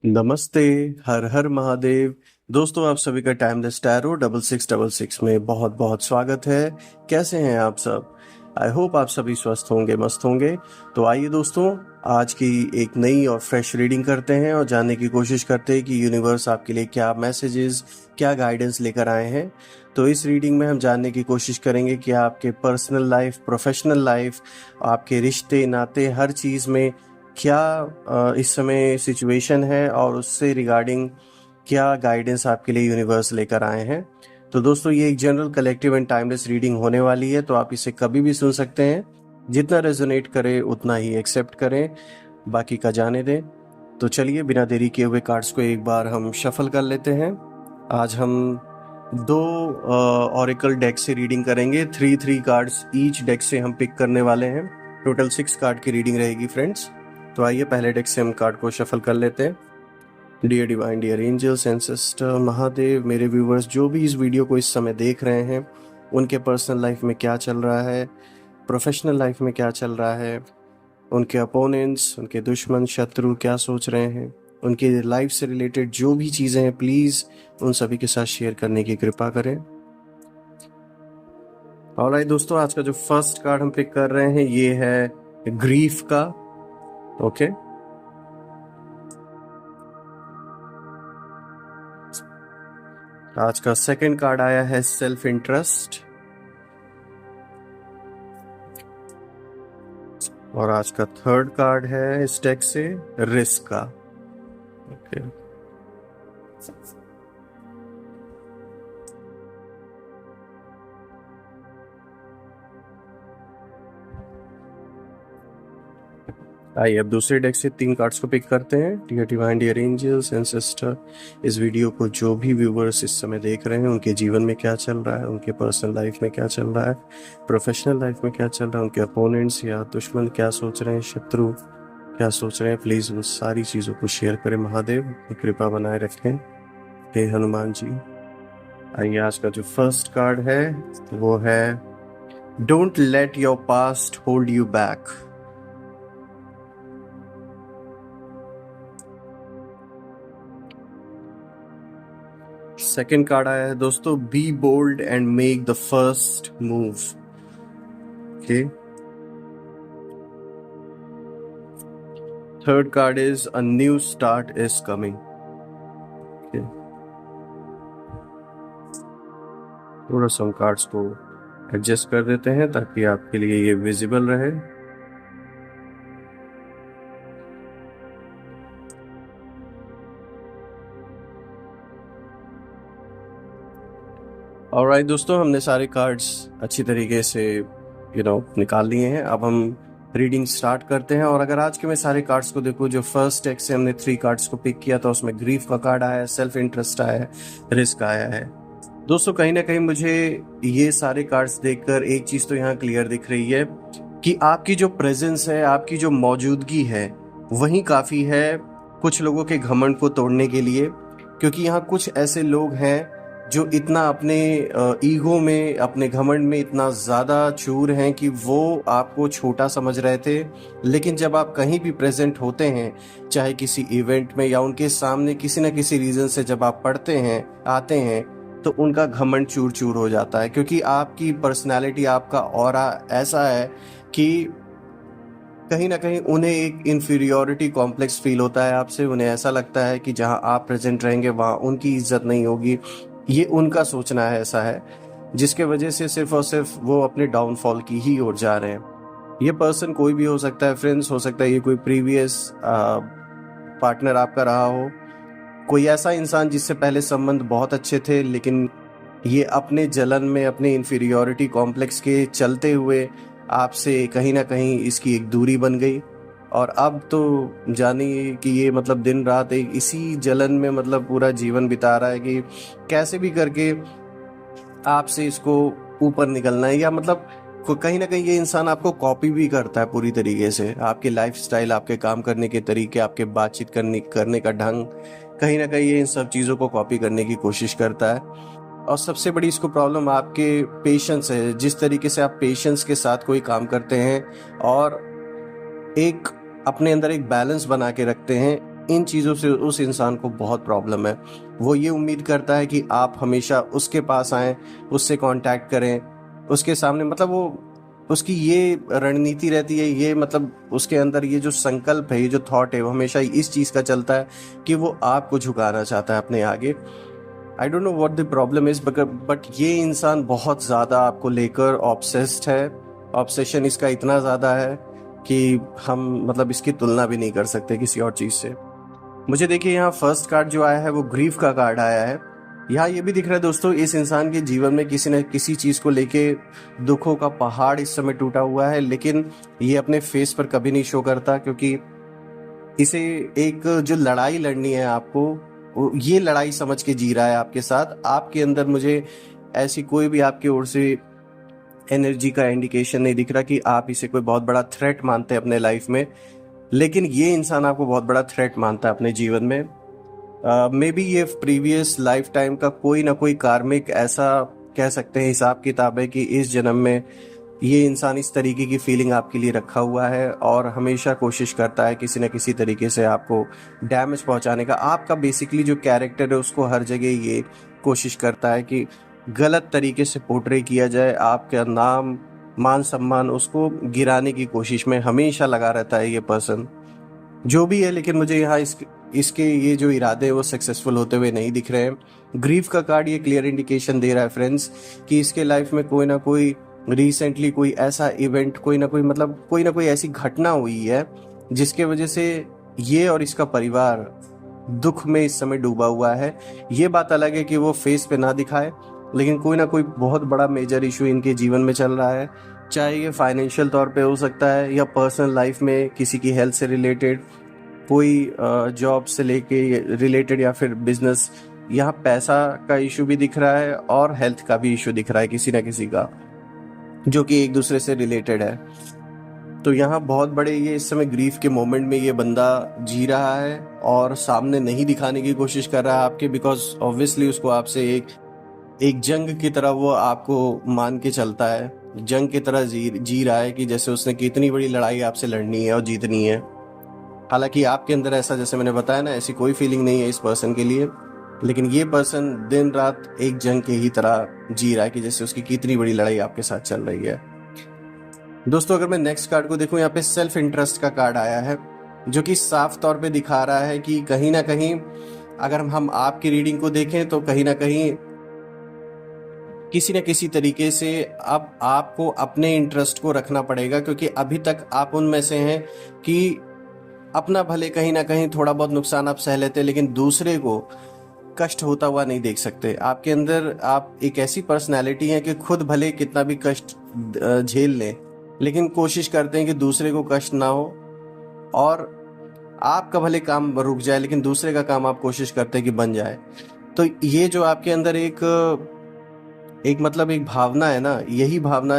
नमस्ते। हर हर महादेव। दोस्तों, आप सभी का टाइमलेस टैरो 6666 में बहुत बहुत स्वागत है। कैसे हैं आप सब? आई होप आप सभी स्वस्थ होंगे, मस्त होंगे। तो आइए दोस्तों, आज की एक नई और फ्रेश रीडिंग करते हैं और जानने की कोशिश करते हैं कि यूनिवर्स आपके लिए क्या मैसेजेस, क्या गाइडेंस लेकर आए हैं। तो इस रीडिंग में हम जानने की कोशिश करेंगे कि आपके पर्सनल लाइफ, प्रोफेशनल लाइफ, आपके रिश्ते नाते, हर चीज़ में क्या इस समय सिचुएशन है और उससे रिगार्डिंग क्या गाइडेंस आपके लिए यूनिवर्स लेकर आए हैं। तो दोस्तों, ये एक general, collective and timeless reading होने वाली है, तो आप इसे कभी भी सुन सकते हैं। जितना रेजोनेट करे उतना ही एक्सेप्ट करें, बाकी का जाने दें। तो चलिए, बिना देरी किए हुए कार्ड्स को एक बार हम शफल कर लेते हैं। आज हम दो ऑरिकल डेक से रीडिंग करेंगे। थ्री कार्ड्स ईच डेक से हम पिक करने वाले हैं। टोटल 6 कार्ड की रीडिंग रहेगी फ्रेंड्स। तो आइए, पहले डेक से हम कार्ड को शफल कर लेते हैं। Dear divine, dear angels and sister Mahadev, मेरे व्यूवर्स जो भी इस वीडियो को इस समय देख रहे हैं, उनके पर्सनल लाइफ में क्या चल रहा है, प्रोफेशनल लाइफ में क्या चल रहा है, उनके अपोनेंट्स, उनके दुश्मन, शत्रु क्या सोच रहे हैं, उनकी लाइफ से रिलेटेड जो भी चीज़ें हैं, प्लीज़ उन सभी के साथ शेयर करने की कृपा करें। ऑलराइट दोस्तों, आज का जो फर्स्ट कार्ड हम पिक कर रहे हैं ये है ग्रीफ का। ओके, आज का सेकंड कार्ड आया है सेल्फ इंटरेस्ट, और आज का थर्ड कार्ड है इस डेक से रिस्क का। ओके, आइए अब दूसरे डेक से 3 कार्ड्स को पिक करते हैं। Dear divine, dear angels and sister, इस वीडियो को जो भी व्यूवर्स इस समय देख रहे हैं, उनके जीवन में क्या चल रहा है, उनके पर्सनल लाइफ में क्या चल रहा है, प्रोफेशनल लाइफ में क्या चल रहा है, उनके अपोनेंट्स या दुश्मन क्या सोच रहे हैं, शत्रु क्या सोच रहे हैं, प्लीज़ उन सारी चीज़ों को शेयर करें। महादेव कृपा बनाए रखें, हे हनुमान जी। आइए, आज का जो फर्स्ट कार्ड है वो है don't let your past hold you back. Second card आया है दोस्तों, be bold and make the first move. Okay, third card is a new start is coming. थोड़ा सा हम कार्ड्स को एडजस्ट कर देते हैं ताकि आपके लिए ये विजिबल रहे। ऑलराइट दोस्तों, हमने सारे कार्ड्स अच्छी तरीके से निकाल लिए हैं। अब हम रीडिंग स्टार्ट करते हैं। और अगर आज के मैं सारे कार्ड्स को देखूं, जो फर्स्ट डेक से हमने 3 कार्ड्स को पिक किया था, उसमें ग्रीफ का कार्ड आया है, सेल्फ इंटरेस्ट आया है, रिस्क आया है। दोस्तों, कहीं ना कहीं मुझे ये सारे कार्ड्स देखकर एक चीज तो यहाँ क्लियर दिख रही है कि आपकी जो प्रेजेंस है, आपकी जो मौजूदगी है, वही काफी है कुछ लोगों के घमंड को तोड़ने के लिए। क्योंकि यहाँ कुछ ऐसे लोग हैं जो इतना अपने ईगो में, अपने घमंड में इतना ज़्यादा चूर हैं कि वो आपको छोटा समझ रहे थे, लेकिन जब आप कहीं भी प्रेजेंट होते हैं, चाहे किसी इवेंट में या उनके सामने किसी न किसी रीज़न से जब आप पढ़ते हैं, आते हैं, तो उनका घमंड चूर चूर हो जाता है। क्योंकि आपकी पर्सनैलिटी, आपका ऑरा ऐसा है कि कहीं ना कहीं उन्हें एक इन्फीरियोरिटी कॉम्प्लेक्स फील होता है आपसे। उन्हें ऐसा लगता है कि जहां आप प्रेजेंट रहेंगे वहां उनकी इज्जत नहीं होगी। ये उनका सोचना है, ऐसा है, जिसके वजह से सिर्फ और सिर्फ वो अपने डाउनफॉल की ही ओर जा रहे हैं। ये पर्सन कोई भी हो सकता है, फ्रेंड्स हो सकता है, ये कोई प्रीवियस पार्टनर आपका रहा हो, कोई ऐसा इंसान जिससे पहले संबंध बहुत अच्छे थे, लेकिन ये अपने जलन में, अपने इन्फीरियोरिटी कॉम्प्लेक्स के चलते हुए आपसे कहीं ना कहीं इसकी एक दूरी बन गई। और अब तो जानिए कि ये मतलब दिन रात एक इसी जलन में मतलब पूरा जीवन बिता रहा है कि कैसे भी करके आपसे इसको ऊपर निकलना है। या मतलब कहीं ना कहीं ये इंसान आपको कॉपी भी करता है पूरी तरीके से। आपके लाइफस्टाइल, आपके काम करने के तरीके, आपके बातचीत करने का ढंग, कहीं ना कहीं ये इन सब चीज़ों को कॉपी करने की कोशिश करता है। और सबसे बड़ी इसको प्रॉब्लम आपके पेशेंस है। जिस तरीके से आप पेशेंस के साथ कोई काम करते हैं और एक अपने अंदर एक बैलेंस बना के रखते हैं, इन चीज़ों से उस इंसान को बहुत प्रॉब्लम है। वो ये उम्मीद करता है कि आप हमेशा उसके पास आएँ, उससे कांटेक्ट करें, उसके सामने मतलब वो उसकी ये रणनीति रहती है, ये मतलब उसके अंदर ये जो संकल्प है, ये जो थॉट है, वो हमेशा इस चीज़ का चलता है कि वो आपको झुकाना चाहता है अपने आगे। I don't know what the problem is, but ये इंसान बहुत ज़्यादा आपको लेकर ऑब्सेस्ड है। ऑब्सेशन इसका इतना ज़्यादा है कि हम मतलब इसकी तुलना भी नहीं कर सकते किसी और चीज़ से। मुझे देखिए यहाँ फर्स्ट कार्ड जो आया है वो ग्रीफ का कार्ड आया है। यहाँ ये भी दिख रहा है दोस्तों, इस इंसान के जीवन में किसी न किसी चीज़ को लेके दुखों का पहाड़ इस समय टूटा हुआ है, लेकिन ये अपने फेस पर कभी नहीं शो करता, क्योंकि इसे एक जो लड़ाई लड़नी है आपको, ये लड़ाई समझ के जी रहा है आपके साथ। आपके अंदर मुझे ऐसी कोई भी आपकी ओर से एनर्जी का इंडिकेशन नहीं दिख रहा कि आप इसे कोई बहुत बड़ा थ्रेट मानते हैं अपने लाइफ में, लेकिन ये इंसान आपको बहुत बड़ा थ्रेट मानता है अपने जीवन में। मे बी ये प्रीवियस लाइफ टाइम का कोई ना कोई कार्मिक ऐसा कह सकते हैं हिसाब किताब है कि इस जन्म में ये इंसान इस तरीके की फीलिंग आपके लिए रखा हुआ है और हमेशा कोशिश करता है किसी न किसी तरीके से आपको डैमेज पहुंचाने का। आपका बेसिकली जो कैरेक्टर है उसको हर जगह ये कोशिश करता है कि गलत तरीके से पोर्ट्रे किया जाए, आपका नाम मान सम्मान उसको गिराने की कोशिश में हमेशा लगा रहता है ये पर्सन, जो भी है। लेकिन मुझे यहाँ इसके ये जो इरादे हैं वो सक्सेसफुल होते हुए नहीं दिख रहे हैं। ग्रीफ का कार्ड ये क्लियर इंडिकेशन दे रहा है फ्रेंड्स कि इसके लाइफ में कोई ना कोई रिसेंटली कोई ऐसा इवेंट, कोई ना कोई ऐसी घटना हुई है जिसके वजह से ये और इसका परिवार दुख में इस समय डूबा हुआ है। ये बात अलग है कि वो फेस पे ना दिखाए, लेकिन कोई ना कोई बहुत बड़ा मेजर इशू इनके जीवन में चल रहा है, चाहे ये फाइनेंशियल तौर पे हो सकता है या पर्सनल लाइफ में किसी की हेल्थ से रिलेटेड, कोई जॉब से लेके रिलेटेड या फिर बिजनेस। यहाँ पैसा का इशू भी दिख रहा है और हेल्थ का भी इशू दिख रहा है किसी ना किसी का, जो कि एक दूसरे से रिलेटेड है। तो यहाँ बहुत बड़े ये इस समय ग्रीफ के मोमेंट में ये बंदा जी रहा है और सामने नहीं दिखाने की कोशिश कर रहा है आपके, बिकॉज ऑब्वियसली उसको आपसे एक जंग की तरह वो आपको मान के चलता है, जंग की तरह जी रहा है कि जैसे उसने कितनी बड़ी लड़ाई आपसे लड़नी है और जीतनी है। हालांकि आपके अंदर ऐसा, जैसे मैंने बताया ना, ऐसी कोई फीलिंग नहीं है इस पर्सन के लिए, लेकिन ये पर्सन दिन रात एक जंग के ही तरह जी रहा है कि जैसे उसकी कितनी बड़ी लड़ाई आपके साथ चल रही है। दोस्तों अगर मैं नेक्स्ट कार्ड को देखूं, यहाँ पे सेल्फ इंटरेस्ट का कार्ड आया है, जो कि साफ तौर पे दिखा रहा है कि कहीं ना कहीं अगर हम आपकी रीडिंग को देखें तो कहीं ना कहीं किसी न किसी तरीके से अब आपको अपने इंटरेस्ट को रखना पड़ेगा, क्योंकि अभी तक आप उनमें से हैं कि अपना भले कहीं ना कहीं थोड़ा बहुत नुकसान आप सह लेते, लेकिन दूसरे को कष्ट होता हुआ नहीं देख सकते। आपके अंदर आप एक ऐसी पर्सनैलिटी है कि खुद भले कितना भी कष्ट झेल लें, लेकिन कोशिश करते हैं कि दूसरे को कष्ट ना हो, और आपका भले काम रुक जाए लेकिन दूसरे का काम आप कोशिश करते हैं कि बन जाए। तो ये जो आपके अंदर एक मतलब एक भावना है ना, यही भावना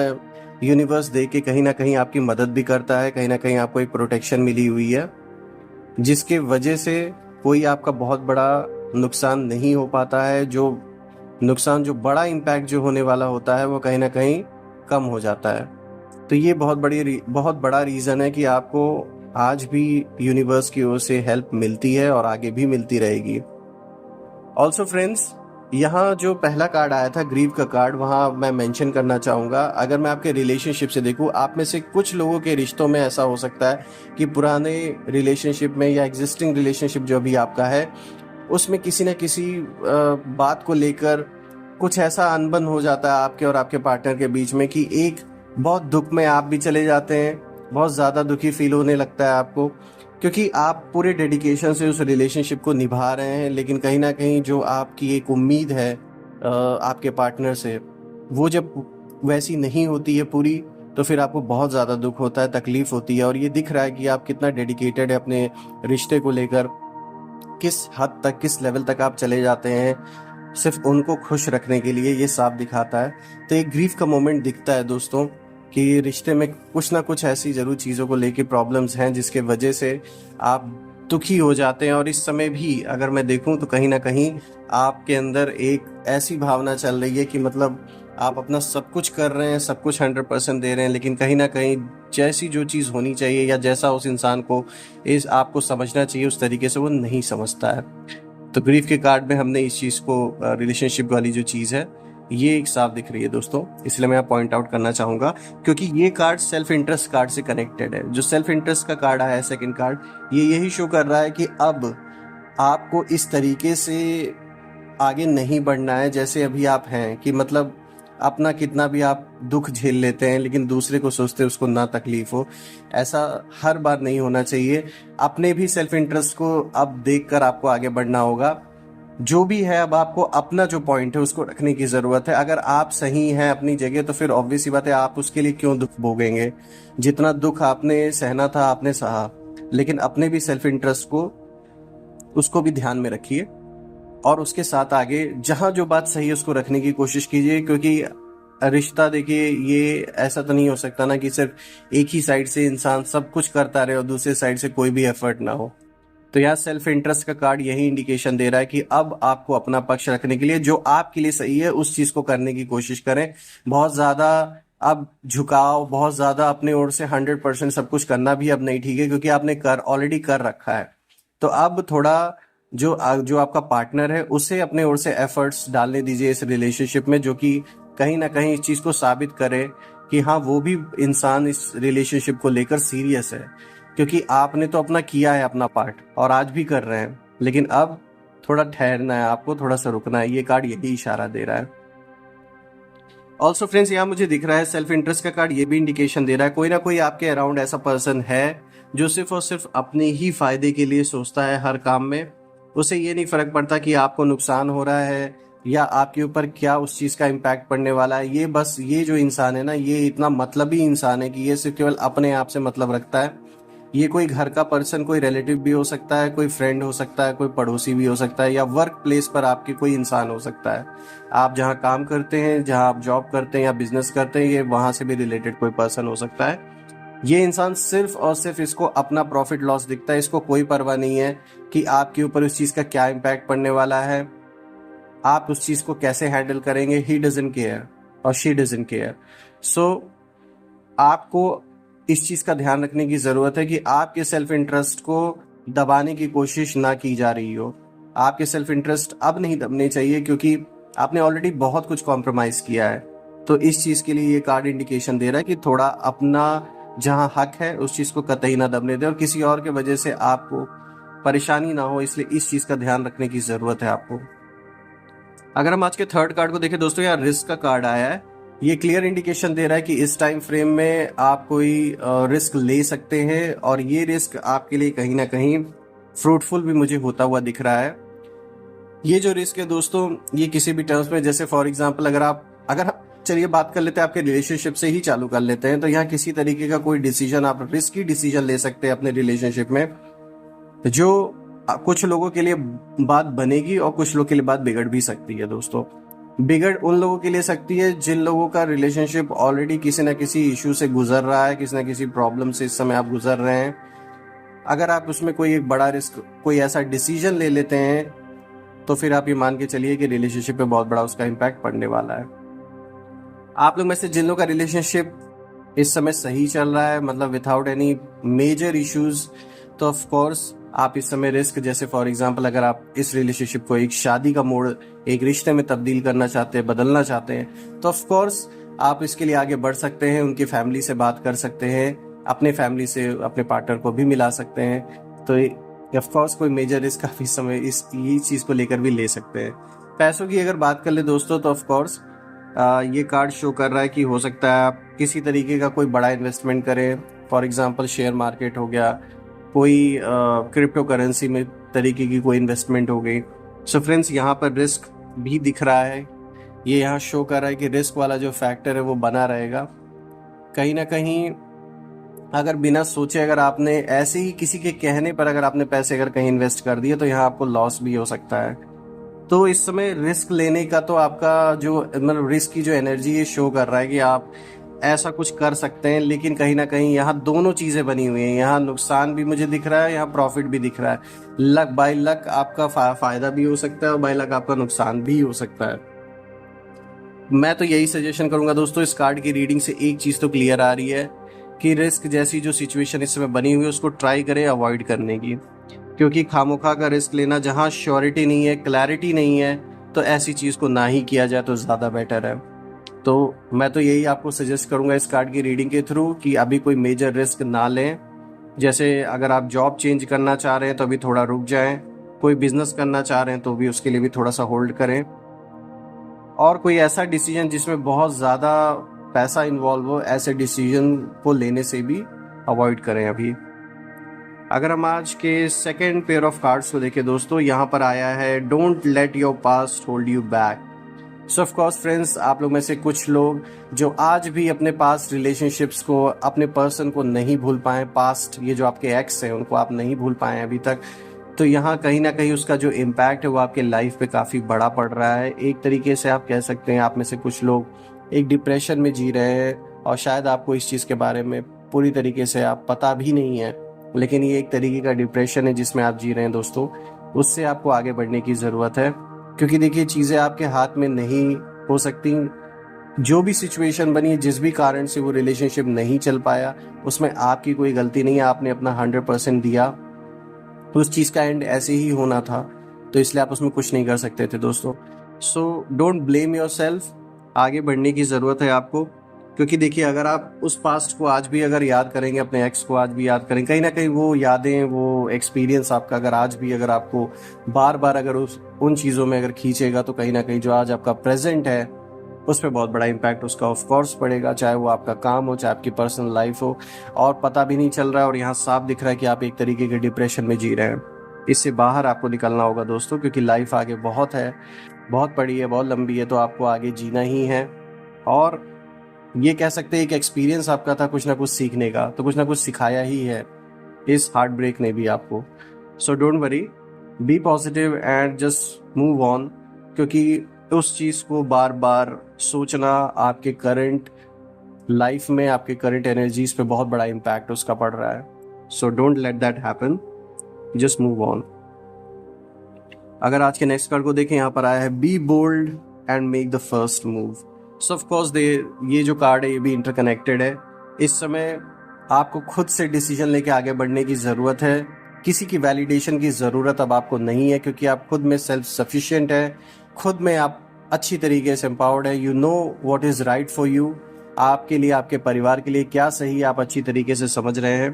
यूनिवर्स दे के कहीं ना कहीं आपकी मदद भी करता है। कहीं ना कहीं आपको एक प्रोटेक्शन मिली हुई है, जिसके वजह से कोई आपका बहुत बड़ा नुकसान नहीं हो पाता है। जो नुकसान, जो बड़ा इम्पैक्ट जो होने वाला होता है, वो कहीं ना कहीं कम हो जाता है। तो ये बहुत बड़ा रीज़न है कि आपको आज भी यूनिवर्स की ओर से हेल्प मिलती है और आगे भी मिलती रहेगी। ऑल्सो फ्रेंड्स, यहाँ जो पहला कार्ड आया था ग्रीव का कार्ड, वहाँ मैं मेंशन करना चाहूँगा, अगर मैं आपके रिलेशनशिप से देखूँ, आप में से कुछ लोगों के रिश्तों में ऐसा हो सकता है कि पुराने रिलेशनशिप में या एग्जिस्टिंग रिलेशनशिप जो अभी आपका है, उसमें किसी न किसी बात को लेकर कुछ ऐसा अनबन हो जाता है आपके और आपके पार्टनर के बीच में कि एक बहुत दुख में आप भी चले जाते हैं, बहुत ज़्यादा दुखी फील होने लगता है आपको, क्योंकि आप पूरे डेडिकेशन से उस रिलेशनशिप को निभा रहे हैं, लेकिन कहीं ना कहीं जो आपकी एक उम्मीद है आपके पार्टनर से, वो जब वैसी नहीं होती है पूरी, तो फिर आपको बहुत ज़्यादा दुख होता है, तकलीफ़ होती है। और ये दिख रहा है कि आप कितना डेडिकेटेड है अपने रिश्ते को लेकर, किस हद तक, किस लेवल तक आप चले जाते हैं सिर्फ उनको खुश रखने के लिए, ये साफ दिखाता है। तो एक ग्रीफ का मोमेंट दिखता है दोस्तों कि रिश्ते में कुछ ना कुछ ऐसी ज़रूर चीज़ों को लेके प्रॉब्लम्स हैं जिसके वजह से आप दुखी हो जाते हैं। और इस समय भी अगर मैं देखूं तो कहीं ना कहीं आपके अंदर एक ऐसी भावना चल रही है कि मतलब आप अपना सब कुछ कर रहे हैं, सब कुछ 100% दे रहे हैं, लेकिन कहीं ना कहीं जैसी जो चीज़ होनी चाहिए या जैसा उस इंसान को इस आपको समझना चाहिए उस तरीके से वो नहीं समझता है। तो ग्रीफ के कार्ड में हमने इस चीज़ को रिलेशनशिप वाली जो चीज़ है ये एक साफ दिख रही है दोस्तों, इसलिए मैं पॉइंट आउट करना चाहूँगा क्योंकि ये कार्ड सेल्फ इंटरेस्ट कार्ड से कनेक्टेड है। जो सेल्फ इंटरेस्ट का कार्ड आया है सेकंड कार्ड, ये यही शो कर रहा है कि अब आपको इस तरीके से आगे नहीं बढ़ना है जैसे अभी आप हैं, कि मतलब अपना कितना भी आप दुख झेल लेते हैं लेकिन दूसरे को सोचते उसको ना तकलीफ हो, ऐसा हर बार नहीं होना चाहिए। अपने भी सेल्फ इंटरेस्ट को अब देखकर आपको आगे बढ़ना होगा। जो भी है अब आपको अपना जो पॉइंट है उसको रखने की ज़रूरत है। अगर आप सही हैं अपनी जगह तो फिर ऑब्वियस सी बात है आप उसके लिए क्यों दुख भोगेंगे। जितना दुख आपने सहना था आपने सहा, लेकिन अपने भी सेल्फ इंटरेस्ट को उसको भी ध्यान में रखिए और उसके साथ आगे जहां जो बात सही है उसको रखने की कोशिश कीजिए। क्योंकि रिश्ता देखिए ये ऐसा तो नहीं हो सकता ना कि सिर्फ एक ही साइड से इंसान सब कुछ करता रहे और दूसरे साइड से कोई भी एफर्ट ना हो। तो यहाँ सेल्फ इंटरेस्ट का कार्ड यही इंडिकेशन दे रहा है कि अब आपको अपना पक्ष रखने के लिए जो आपके लिए सही है उस चीज को करने की कोशिश करें। बहुत ज्यादा अब झुकाव, बहुत ज्यादा अपने ओर से 100% सब कुछ करना भी अब नहीं ठीक है, क्योंकि आपने ऑलरेडी कर रखा है। तो अब थोड़ा जो जो आपका पार्टनर है उसे अपने ओर से एफर्ट्स डालने दीजिए इस रिलेशनशिप में, जो कि कहीं ना कहीं इस चीज को साबित करे कि हाँ वो भी इंसान इस रिलेशनशिप को लेकर सीरियस है। क्योंकि आपने तो अपना किया है अपना पार्ट और आज भी कर रहे हैं, लेकिन अब थोड़ा ठहरना है, आपको थोड़ा सा रुकना है। ये कार्ड यही इशारा दे रहा है। ऑल्सो फ्रेंड्स यहाँ मुझे दिख रहा है सेल्फ इंटरेस्ट का कार्ड ये भी इंडिकेशन दे रहा है कोई ना कोई आपके अराउंड ऐसा पर्सन है जो सिर्फ और सिर्फ अपने ही फायदे के लिए सोचता है हर काम में। उसे ये नहीं फर्क पड़ता कि आपको नुकसान हो रहा है या आपके ऊपर क्या उस चीज का इम्पैक्ट पड़ने वाला है। ये बस ये जो इंसान है ना, ये इतना मतलबी इंसान है कि ये सिर्फ केवल अपने आप से मतलब रखता है। ये कोई घर का पर्सन, कोई रिलेटिव भी हो सकता है, कोई फ्रेंड हो सकता है, कोई पड़ोसी भी हो सकता है, या वर्क प्लेस पर आपके कोई इंसान हो सकता है। आप जहाँ काम करते हैं, जहाँ आप जॉब करते हैं या बिजनेस करते हैं, ये वहां से भी रिलेटेड कोई पर्सन हो सकता है। ये इंसान सिर्फ और सिर्फ इसको अपना प्रॉफिट लॉस दिखता है। इसको कोई परवाह नहीं है कि आपके ऊपर उस चीज का क्या इम्पैक्ट पड़ने वाला है, आप उस चीज को कैसे हैंडल करेंगे। ही डजंट केयर और शी डजंट केयर। सो आपको इस चीज का ध्यान रखने की जरूरत है कि आपके सेल्फ इंटरेस्ट को दबाने की कोशिश ना की जा रही हो। आपके सेल्फ इंटरेस्ट अब नहीं दबने चाहिए क्योंकि आपने ऑलरेडी बहुत कुछ कॉम्प्रोमाइज किया है। तो इस चीज के लिए ये कार्ड इंडिकेशन दे रहा है कि थोड़ा अपना जहां हक है उस चीज को कतई ना दबने दे और किसी और के वजह से आपको परेशानी ना हो, इसलिए इस चीज का ध्यान रखने की जरूरत है आपको। अगर हम आज के थर्ड कार्ड को देखें दोस्तों, यहाँ रिस्क का कार्ड आया है। ये क्लियर इंडिकेशन दे रहा है कि इस टाइम फ्रेम में आप कोई रिस्क ले सकते हैं और ये रिस्क आपके लिए कहीं ना कहीं फ्रूटफुल भी मुझे होता हुआ दिख रहा है। ये जो रिस्क है दोस्तों, ये किसी भी टर्म्स में, जैसे फॉर एग्जांपल अगर चलिए बात कर लेते हैं आपके रिलेशनशिप से ही चालू कर लेते हैं, तो यहाँ किसी तरीके का कोई डिसीजन, आप रिस्की डिसीजन ले सकते हैं अपने रिलेशनशिप में, जो कुछ लोगों के लिए बात बनेगी और कुछ लोगों के लिए बात बिगड़ भी सकती है दोस्तों। बिगड़ उन लोगों के लिए सकती है जिन लोगों का रिलेशनशिप ऑलरेडी किसी ना किसी इशू से गुजर रहा है, किसी ना किसी प्रॉब्लम से इस समय आप गुजर रहे हैं। अगर आप उसमें कोई एक बड़ा रिस्क, कोई ऐसा डिसीजन ले लेते हैं, तो फिर आप ये मान के चलिए कि रिलेशनशिप पे बहुत बड़ा उसका इम्पैक्ट पड़ने वाला है। आप लोग में से जिन लोगों का रिलेशनशिप इस समय सही चल रहा है, मतलब विदाउट एनी मेजर इश्यूज, तो ऑफ कोर्स आप इस समय रिस्क, जैसे फॉर एग्जांपल अगर आप इस रिलेशनशिप को एक शादी का मोड़, एक रिश्ते में तब्दील करना चाहते हैं, बदलना चाहते हैं, तो ऑफ कोर्स आप इसके लिए आगे बढ़ सकते हैं। उनकी फैमिली से बात कर सकते हैं, अपने फैमिली से अपने पार्टनर को भी मिला सकते हैं। तो ऑफ कोर्स कोई मेजर रिस्क आप इस समय ये चीज को लेकर भी ले सकते हैं। पैसों की अगर बात कर ले दोस्तों, तो ऑफ कोर्स ये कार्ड शो कर रहा है कि हो सकता है आप किसी तरीके का कोई बड़ा इन्वेस्टमेंट करें। फॉर एग्जांपल शेयर मार्केट हो गया, कोई क्रिप्टो करेंसी में तरीके की कोई इन्वेस्टमेंट हो गई। सो फ्रेंड्स, यहाँ पर रिस्क भी दिख रहा है। ये यहाँ शो कर रहा है कि रिस्क वाला जो फैक्टर है वो बना रहेगा। कहीं ना कहीं अगर बिना सोचे, अगर आपने ऐसे ही किसी के कहने पर अगर आपने पैसे अगर कहीं इन्वेस्ट कर दिए, तो यहाँ आपको लॉस भी हो सकता है। तो इस समय रिस्क लेने का तो आपका जो मतलब रिस्क की जो एनर्जी ये शो कर रहा है कि आप ऐसा कुछ कर सकते हैं, लेकिन कहीं ना कहीं यहाँ दोनों चीजें बनी हुई हैं। यहाँ नुकसान भी मुझे दिख रहा है, यहाँ प्रॉफिट भी दिख रहा है। लक बाय लक आपका फायदा भी हो सकता है और बाय लक आपका नुकसान भी हो सकता है। मैं तो यही सजेशन करूंगा दोस्तों, इस कार्ड की रीडिंग से एक चीज तो क्लियर आ रही है कि रिस्क जैसी जो सिचुएशन इस समय बनी हुई है उसको ट्राई करें अवॉइड करने की, क्योंकि खामोखा का रिस्क लेना, जहाँ श्योरिटी नहीं है, क्लैरिटी नहीं है, तो ऐसी चीज़ को ना ही किया जाए तो ज़्यादा बेटर है। तो मैं तो यही आपको सजेस्ट करूंगा इस कार्ड की रीडिंग के थ्रू कि अभी कोई मेजर रिस्क ना लें। जैसे अगर आप जॉब चेंज करना चाह रहे हैं तो अभी थोड़ा रुक जाएं, कोई बिजनेस करना चाह रहे हैं तो भी उसके लिए भी थोड़ा सा होल्ड करें, और कोई ऐसा डिसीजन जिसमें बहुत ज़्यादा पैसा इन्वॉल्व हो, ऐसे डिसीजन को लेने से भी अवॉइड करें अभी। अगर हम आज के सेकेंड पेयर ऑफ कार्ड्स को देखें दोस्तों, यहाँ पर आया है don't let your past hold you back. So of course friends, आप लोग में से कुछ लोग जो आज भी अपने पास्ट रिलेशनशिप्स को, अपने पर्सन को नहीं भूल पाए, पास्ट ये जो आपके एक्स हैं उनको आप नहीं भूल पाए अभी तक, तो यहाँ कहीं ना कहीं उसका जो इम्पैक्ट है वो आपके लाइफ पे काफ़ी बड़ा पड़ रहा है। एक तरीके से आप कह सकते हैं आप में से कुछ लोग एक डिप्रेशन में जी रहे हैं, और शायद आपको इस चीज़ के बारे में पूरी तरीके से आप पता भी नहीं है, लेकिन ये एक तरीके का डिप्रेशन है जिसमें आप जी रहे हैं दोस्तों। उससे आपको आगे बढ़ने की ज़रूरत है, क्योंकि देखिए चीज़ें आपके हाथ में नहीं हो सकती। जो भी सिचुएशन बनी है, जिस भी कारण से वो रिलेशनशिप नहीं चल पाया, उसमें आपकी कोई गलती नहीं है, आपने अपना 100% दिया, तो उस चीज़ का एंड ऐसे ही होना था, तो इसलिए आप उसमें कुछ नहीं कर सकते थे दोस्तों। So don't blame your self, आगे बढ़ने की ज़रूरत है आपको, क्योंकि देखिए अगर आप उस पास्ट को आज भी अगर याद करेंगे, अपने एक्स को आज भी याद करेंगे, कहीं ना कहीं वो यादें, वो एक्सपीरियंस आपका अगर आज भी अगर आपको बार बार अगर उन चीज़ों में अगर खींचेगा, तो कहीं ना कहीं जो आज आपका प्रेजेंट है उस पर बहुत बड़ा इम्पैक्ट उसका ऑफ कोर्स पड़ेगा, चाहे वो आपका काम हो, चाहे आपकी पर्सनल लाइफ हो, और पता भी नहीं चल रहा है, और यहाँ साफ दिख रहा है कि आप एक तरीके के डिप्रेशन में जी रहे हैं। इससे बाहर आपको निकलना होगा दोस्तों, क्योंकि लाइफ आगे बहुत है, बहुत बड़ी है, बहुत लंबी है, तो आपको आगे जीना ही है। और ये कह सकते हैं एक एक्सपीरियंस आपका था कुछ ना कुछ सीखने का, तो कुछ ना कुछ सिखाया ही है इस हार्ट ब्रेक ने भी आपको। So don't worry, be positive and just move on, क्योंकि उस चीज़ को बार बार सोचना आपके करंट लाइफ में, आपके करंट एनर्जीज पे बहुत बड़ा इम्पैक्ट उसका पड़ रहा है। So don't let that happen, just move on. अगर आज के नेक्स्ट कार्ड को देखें, यहाँ पर आया है be bold and make the first move. So of course ये जो कार्ड है ये भी इंटरकनेक्टेड है। इस समय आपको खुद से डिसीजन लेके आगे बढ़ने की ज़रूरत है, किसी की वैलिडेशन की ज़रूरत अब आपको नहीं है, क्योंकि आप खुद में सेल्फ सफिशिएंट है, खुद में आप अच्छी तरीके से एम्पावर्ड है। You know what is right for you, आपके लिए, आपके परिवार के लिए क्या सही है आप अच्छी तरीके से समझ रहे हैं।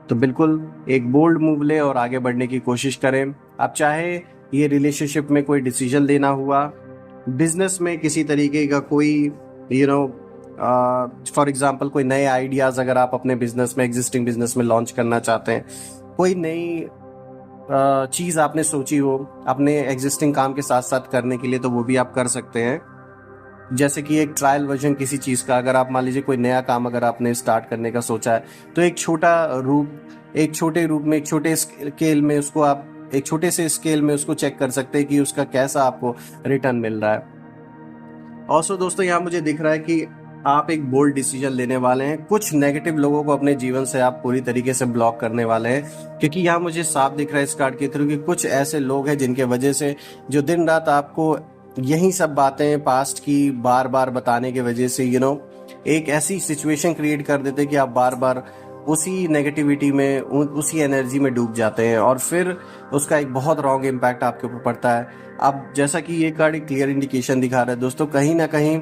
तो बिल्कुल एक बोल्ड मूव लें और आगे बढ़ने की कोशिश करें। आप चाहे ये रिलेशनशिप में कोई डिसीजन लेना हुआ, बिजनेस में किसी तरीके का कोई फॉर एग्जांपल कोई नए आइडियाज़ अगर आप अपने बिजनेस में, एग्जिस्टिंग बिजनेस में लॉन्च करना चाहते हैं, कोई नई चीज़ आपने सोची हो अपने एग्जिस्टिंग काम के साथ साथ करने के लिए, तो वो भी आप कर सकते हैं। जैसे कि एक ट्रायल वर्जन किसी चीज़ का, अगर आप मान लीजिए कोई नया काम अगर आपने स्टार्ट करने का सोचा है, तो एक छोटे रूप में, एक छोटे स्केल में उसको आप, एक छोटे से स्केल में उसको चेक कर सकते हैं कि उसका कैसा आपको रिटर्न मिल रहा है। ऑल्सो दोस्तों, यहाँ मुझे दिख रहा है कि आप एक बोल्ड डिसीजन लेने वाले हैं। कुछ नेगेटिव लोगों को अपने जीवन से आप पूरी तरीके से ब्लॉक करने वाले हैं, क्योंकि यहाँ मुझे साफ दिख रहा है इस कार्ड के थ्रू कि कुछ ऐसे लोग हैं जिनके वजह से, जो दिन रात आपको यही सब बातें पास्ट की बार बार बताने की वजह से एक ऐसी सिचुएशन क्रिएट कर देते कि आप बार बार उसी नेगेटिविटी में, उसी एनर्जी में डूब जाते हैं, और फिर उसका एक बहुत रॉन्ग इम्पैक्ट आपके ऊपर पड़ता है। अब जैसा कि ये कार्ड एक क्लियर इंडिकेशन दिखा रहा है दोस्तों, कहीं ना कहीं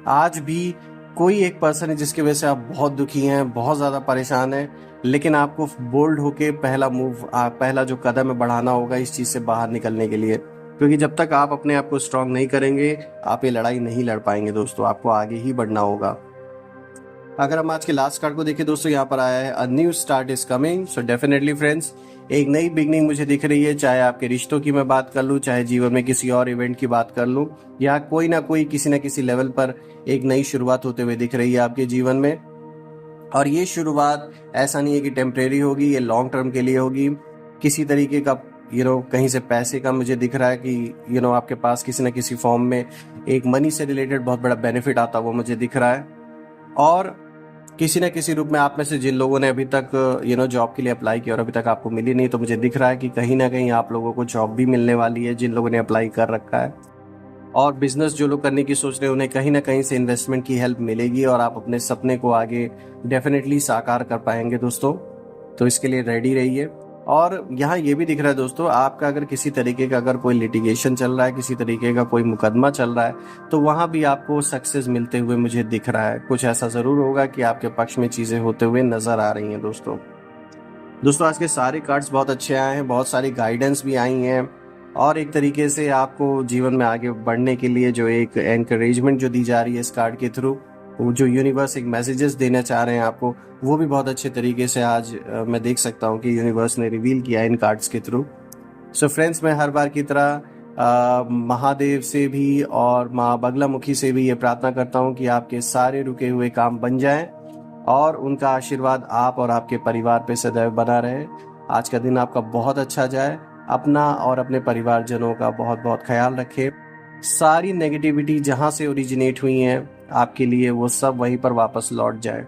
आज भी कोई एक पर्सन है जिसकी वजह से आप बहुत दुखी हैं, बहुत ज़्यादा परेशान हैं, लेकिन आपको बोल्ड होके पहला जो कदम है बढ़ाना होगा इस चीज़ से बाहर निकलने के लिए, क्योंकि जब तक आप अपने आप को स्ट्रांग नहीं करेंगे, आप ये लड़ाई नहीं लड़ पाएंगे दोस्तों, आपको आगे ही बढ़ना होगा। अगर हम आज के लास्ट कार्ड को देखें दोस्तों, यहाँ पर आया है अ new start is coming. So definitely friends, एक नई बिगनिंग मुझे दिख रही है, चाहे आपके रिश्तों की मैं बात कर लूँ, चाहे जीवन में किसी और इवेंट की बात कर लूँ, या कोई ना कोई किसी ना किसी लेवल पर एक नई शुरुआत होते हुए दिख रही है आपके जीवन में। और ये शुरुआत ऐसा नहीं है कि टेम्परेरी होगी, ये लॉन्ग टर्म के लिए होगी। किसी तरीके का कहीं से पैसे का मुझे दिख रहा है कि आपके पास किसी न किसी फॉर्म में एक मनी से रिलेटेड बहुत बड़ा बेनिफिट आता वो मुझे दिख रहा है। और किसी न किसी रूप में आप में से जिन लोगों ने अभी तक जॉब के लिए अप्लाई किया और अभी तक आपको मिली नहीं, तो मुझे दिख रहा है कि कहीं ना कहीं आप लोगों को जॉब भी मिलने वाली है, जिन लोगों ने अप्लाई कर रखा है। और बिजनेस जो लोग करने की सोच रहे हैं उन्हें कहीं ना कहीं से इन्वेस्टमेंट की हेल्प मिलेगी और आप अपने सपने को आगे डेफिनेटली साकार कर पाएंगे दोस्तों। तो इसके लिए रेडी रहिए। और यहाँ ये भी दिख रहा है दोस्तों, आपका अगर किसी तरीके का अगर कोई लिटिगेशन चल रहा है, किसी तरीके का कोई मुकदमा चल रहा है, तो वहाँ भी आपको सक्सेस मिलते हुए मुझे दिख रहा है। कुछ ऐसा ज़रूर होगा कि आपके पक्ष में चीज़ें होते हुए नज़र आ रही हैं दोस्तों। आज के सारे कार्ड्स बहुत अच्छे आए हैं, बहुत सारी गाइडेंस भी आई हैं और एक तरीके से आपको जीवन में आगे बढ़ने के लिए जो एक एनकरेजमेंट जो दी जा रही है इस कार्ड के थ्रू, वो जो यूनिवर्स एक मैसेजेस देना चाह रहे हैं आपको, वो भी बहुत अच्छे तरीके से आज मैं देख सकता हूँ कि यूनिवर्स ने रिवील किया है इन कार्ड्स के थ्रू। सो फ्रेंड्स, मैं हर बार की तरह महादेव से भी और माँ बगलामुखी से भी ये प्रार्थना करता हूँ कि आपके सारे रुके हुए काम बन जाएं और उनका आशीर्वाद आप और आपके परिवार पे सदैव बना रहे। आज का दिन आपका बहुत अच्छा जाए। अपना और अपने परिवारजनों का बहुत बहुत ख्याल रखें। सारी नेगेटिविटी जहाँ से ओरिजिनेट हुई हैं आपके लिए, वो सब वहीं पर वापस लौट जाए।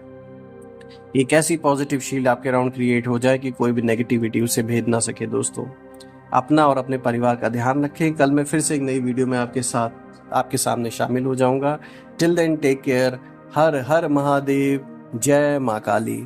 एक ऐसी पॉजिटिव शील्ड आपके अराउंड क्रिएट हो जाए कि कोई भी नेगेटिविटी उसे भेद ना सके। दोस्तों, अपना और अपने परिवार का ध्यान रखें। कल मैं फिर से एक नई वीडियो में आपके सामने शामिल हो जाऊंगा। Till then take care. Har Har Mahadev. जय माँ काली।